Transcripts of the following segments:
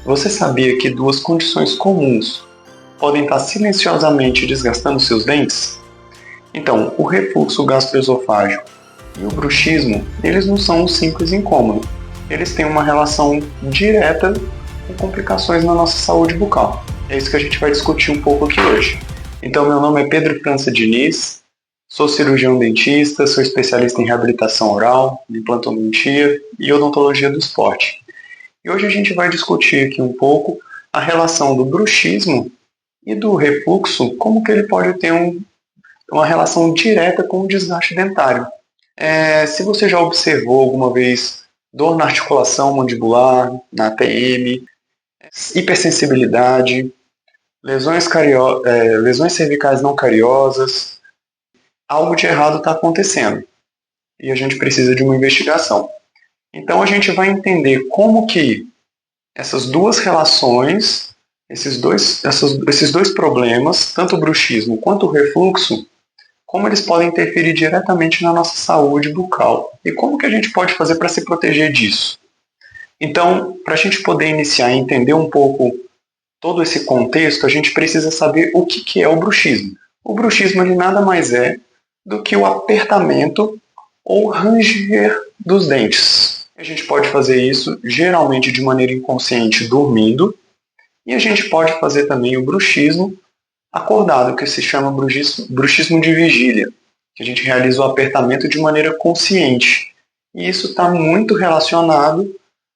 Você sabia que duas condições comuns podem estar silenciosamente desgastando seus dentes? Então, o refluxo gastroesofágico e o bruxismo, eles não são um simples incômodo. Eles têm uma relação direta com complicações na nossa saúde bucal. É isso que a gente vai discutir um pouco aqui hoje. Então, meu nome é Pedro França Diniz, sou cirurgião dentista, sou especialista em reabilitação oral, implantodontia e odontologia do esporte. E hoje a gente vai discutir aqui um pouco a relação do bruxismo e do refluxo, como que ele pode ter uma relação direta com o desgaste dentário. Se você já observou alguma vez dor na articulação mandibular, na ATM, hipersensibilidade, lesões cervicais não cariosas, algo de errado está acontecendo e a gente precisa de uma investigação. Então a gente vai entender como que essas duas relações, esses dois problemas, tanto o bruxismo quanto o refluxo, como eles podem interferir diretamente na nossa saúde bucal e como que a gente pode fazer para se proteger disso. Então, para a gente poder iniciar e entender um pouco todo esse contexto, a gente precisa saber o que é o bruxismo. O bruxismo ele nada mais é do que o apertamento ou ranger dos dentes. A gente pode fazer isso geralmente de maneira inconsciente, dormindo, e a gente pode fazer também o bruxismo acordado, que se chama bruxismo de vigília, que a gente realiza o apertamento de maneira consciente. E isso está muito relacionado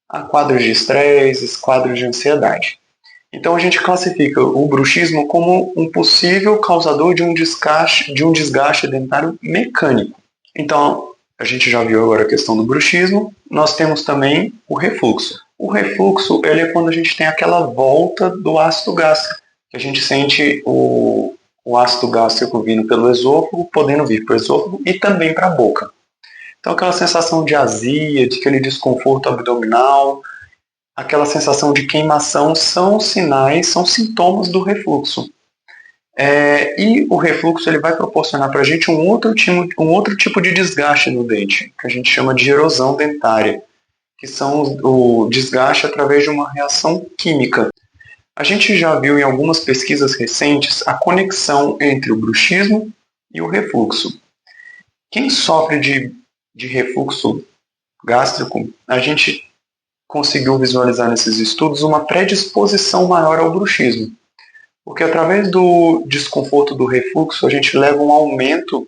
a quadros de estresse, quadros de ansiedade. Então a gente classifica o bruxismo como um possível causador de um desgaste dentário mecânico. Então, a gente já viu agora a questão do bruxismo, nós temos também o refluxo. O refluxo ele é quando a gente tem aquela volta do ácido gástrico, que a gente sente o ácido gástrico vindo pelo esôfago, podendo vir para o esôfago e também para a boca. Então aquela sensação de azia, de aquele desconforto abdominal, aquela sensação de queimação são sinais, são sintomas do refluxo. E o refluxo ele vai proporcionar para a gente um outro tipo de desgaste no dente, que a gente chama de erosão dentária, que são o desgaste através de uma reação química. A gente já viu em algumas pesquisas recentes a conexão entre o bruxismo e o refluxo. Quem sofre de refluxo gástrico, a gente conseguiu visualizar nesses estudos uma predisposição maior ao bruxismo. Porque através do desconforto do refluxo, a gente leva um aumento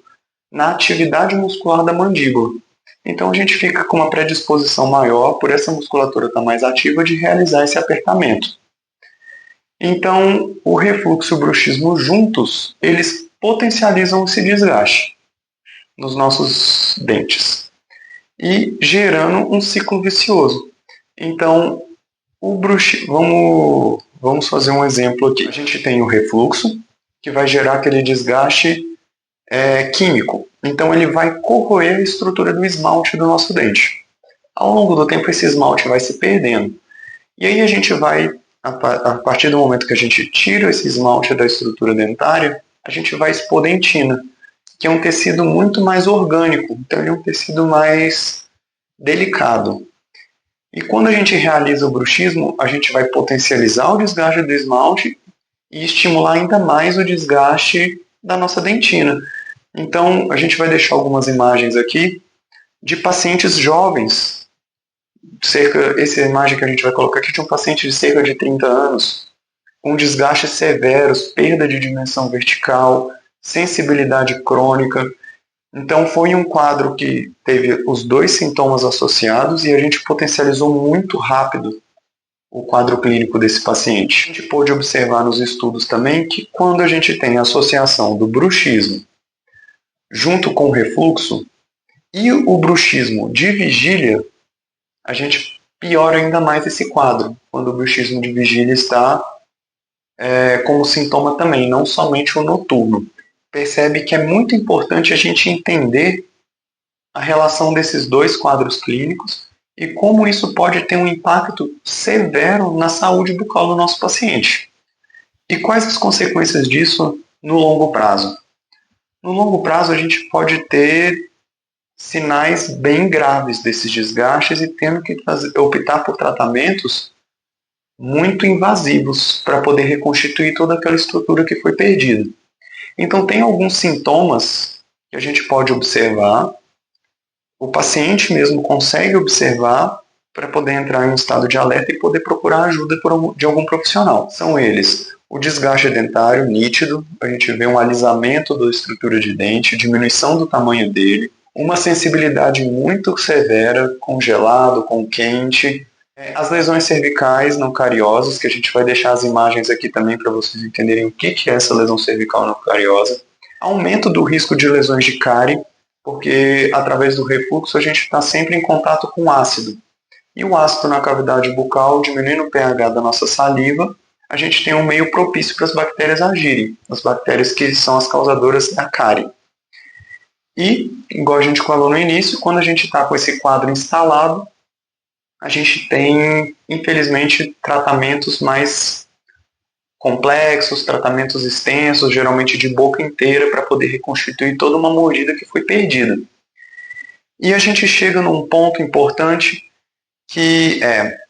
na atividade muscular da mandíbula. Então a gente fica com uma predisposição maior, por essa musculatura estar mais ativa, de realizar esse apertamento. Então, o refluxo e o bruxismo juntos, eles potencializam esse desgaste nos nossos dentes e gerando um ciclo vicioso. Então, vamos fazer um exemplo aqui. A gente tem o refluxo, que vai gerar aquele desgaste químico. Então, ele vai corroer a estrutura do esmalte do nosso dente. Ao longo do tempo, esse esmalte vai se perdendo. E aí a gente vai, a partir do momento que a gente tira esse esmalte da estrutura dentária, a gente vai expor dentina, que é um tecido muito mais orgânico. Então, ele é um tecido mais delicado. E quando a gente realiza o bruxismo, a gente vai potencializar o desgaste do esmalte e estimular ainda mais o desgaste da nossa dentina. Então, a gente vai deixar algumas imagens aqui de pacientes jovens. Essa imagem que a gente vai colocar aqui de um paciente de cerca de 30 anos, com desgastes severos, perda de dimensão vertical, sensibilidade crônica. Então foi um quadro que teve os dois sintomas associados e a gente potencializou muito rápido o quadro clínico desse paciente. A gente pôde observar nos estudos também que quando a gente tem a associação do bruxismo junto com o refluxo e o bruxismo de vigília, a gente piora ainda mais esse quadro, quando o bruxismo de vigília está como sintoma também, não somente o noturno. Percebe que é muito importante a gente entender a relação desses dois quadros clínicos e como isso pode ter um impacto severo na saúde bucal do nosso paciente. E quais as consequências disso no longo prazo? No longo prazo, a gente pode ter sinais bem graves desses desgastes e tendo que optar por tratamentos muito invasivos para poder reconstituir toda aquela estrutura que foi perdida. Então, tem alguns sintomas que a gente pode observar, o paciente mesmo consegue observar para poder entrar em um estado de alerta e poder procurar ajuda de algum profissional. São eles: o desgaste dentário nítido, a gente vê um alisamento da estrutura de dente, diminuição do tamanho dele, uma sensibilidade muito severa com gelado, com quente, as lesões cervicais não cariosas, que a gente vai deixar as imagens aqui também para vocês entenderem o que é essa lesão cervical não cariosa, aumento do risco de lesões de cárie, porque através do refluxo a gente está sempre em contato com ácido. E o ácido na cavidade bucal, diminuindo o pH da nossa saliva, a gente tem um meio propício para as bactérias agirem, as bactérias que são as causadoras da cárie. E, igual a gente falou no início, quando a gente está com esse quadro instalado, a gente tem, infelizmente, tratamentos mais complexos, tratamentos extensos, geralmente de boca inteira, para poder reconstituir toda uma mordida que foi perdida. E a gente chega num ponto importante que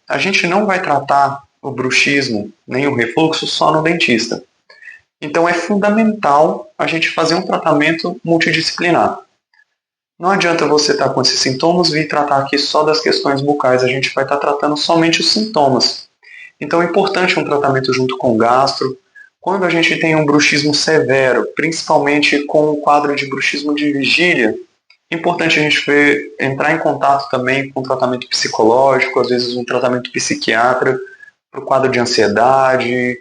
a gente não vai tratar o bruxismo nem o refluxo só no dentista. Então é fundamental a gente fazer um tratamento multidisciplinar. Não adianta você estar com esses sintomas e vir tratar aqui só das questões bucais, a gente vai estar tratando somente os sintomas. Então é importante um tratamento junto com o gastro. Quando a gente tem um bruxismo severo, principalmente com o quadro de bruxismo de vigília, é importante a gente entrar em contato também com tratamento psicológico, às vezes um tratamento psiquiatra, para o quadro de ansiedade,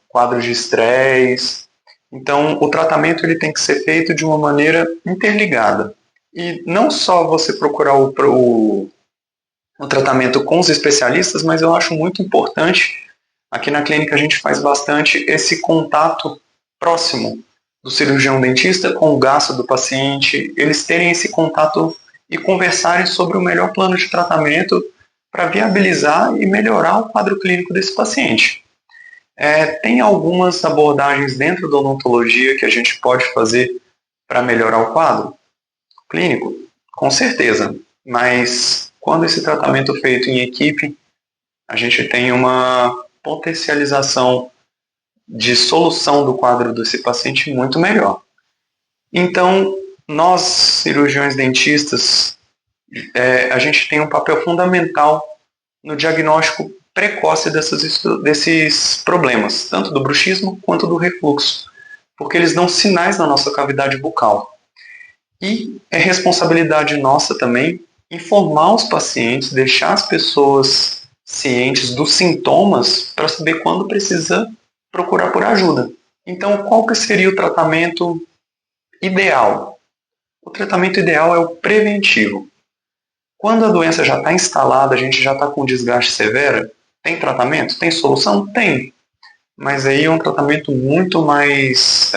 quadro de estresse. Então, o tratamento ele tem que ser feito de uma maneira interligada. E não só você procurar o tratamento com os especialistas, mas eu acho muito importante, aqui na clínica a gente faz bastante esse contato próximo do cirurgião dentista com o gastro do paciente, eles terem esse contato e conversarem sobre o melhor plano de tratamento para viabilizar e melhorar o quadro clínico desse paciente. Tem algumas abordagens dentro da odontologia que a gente pode fazer para melhorar o quadro clínico? Com certeza, mas quando esse tratamento é feito em equipe, a gente tem uma potencialização de solução do quadro desse paciente muito melhor. Então, nós, cirurgiões dentistas, a gente tem um papel fundamental no diagnóstico precoce desses problemas, tanto do bruxismo quanto do refluxo, porque eles dão sinais na nossa cavidade bucal. E é responsabilidade nossa também informar os pacientes, deixar as pessoas cientes dos sintomas para saber quando precisa procurar por ajuda. Então, qual que seria o tratamento ideal? O tratamento ideal é o preventivo. Quando a doença já está instalada, a gente já está com desgaste severo, tem tratamento? Tem solução? Tem. Mas aí é um tratamento muito mais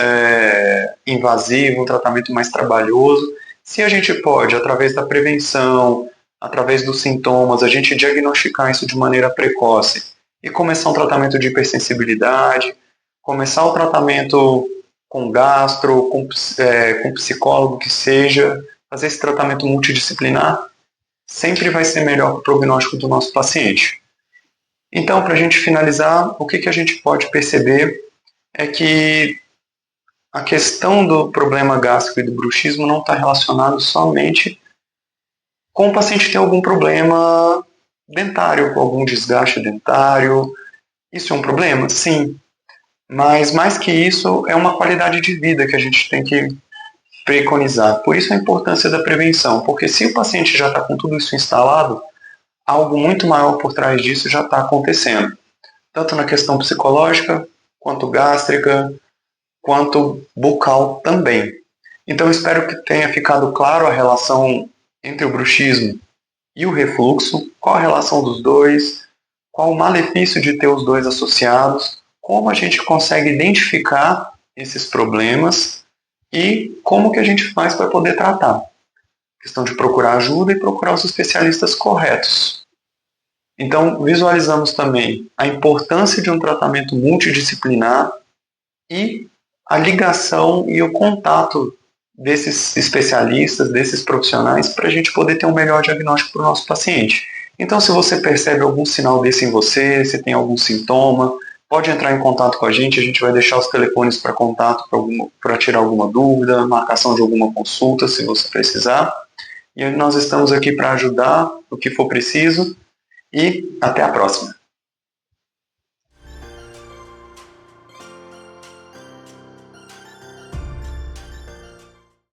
invasivo, um tratamento mais trabalhoso. Se a gente pode, através da prevenção, através dos sintomas, a gente diagnosticar isso de maneira precoce e começar um tratamento de hipersensibilidade, começar o tratamento com gastro, com psicólogo que seja, fazer esse tratamento multidisciplinar, sempre vai ser melhor para o prognóstico do nosso paciente. Então, para a gente finalizar, o que a gente pode perceber é que a questão do problema gástrico e do bruxismo não está relacionado somente com o paciente ter algum problema dentário, algum desgaste dentário. Isso é um problema? Sim. Mas, mais que isso, é uma qualidade de vida que a gente tem que preconizar. Por isso a importância da prevenção, porque se o paciente já está com tudo isso instalado, algo muito maior por trás disso já está acontecendo, tanto na questão psicológica, quanto gástrica, quanto bucal também. Então espero que tenha ficado claro a relação entre o bruxismo e o refluxo, qual a relação dos dois, qual o malefício de ter os dois associados, como a gente consegue identificar esses problemas e como que a gente faz para poder tratar. Questão de procurar ajuda e procurar os especialistas corretos. Então, visualizamos também a importância de um tratamento multidisciplinar e a ligação e o contato desses especialistas, desses profissionais, para a gente poder ter um melhor diagnóstico para o nosso paciente. Então, se você percebe algum sinal desse em você, se tem algum sintoma, pode entrar em contato com a gente vai deixar os telefones para contato para tirar alguma dúvida, marcação de alguma consulta, se você precisar. E nós estamos aqui para ajudar o que for preciso e até a próxima.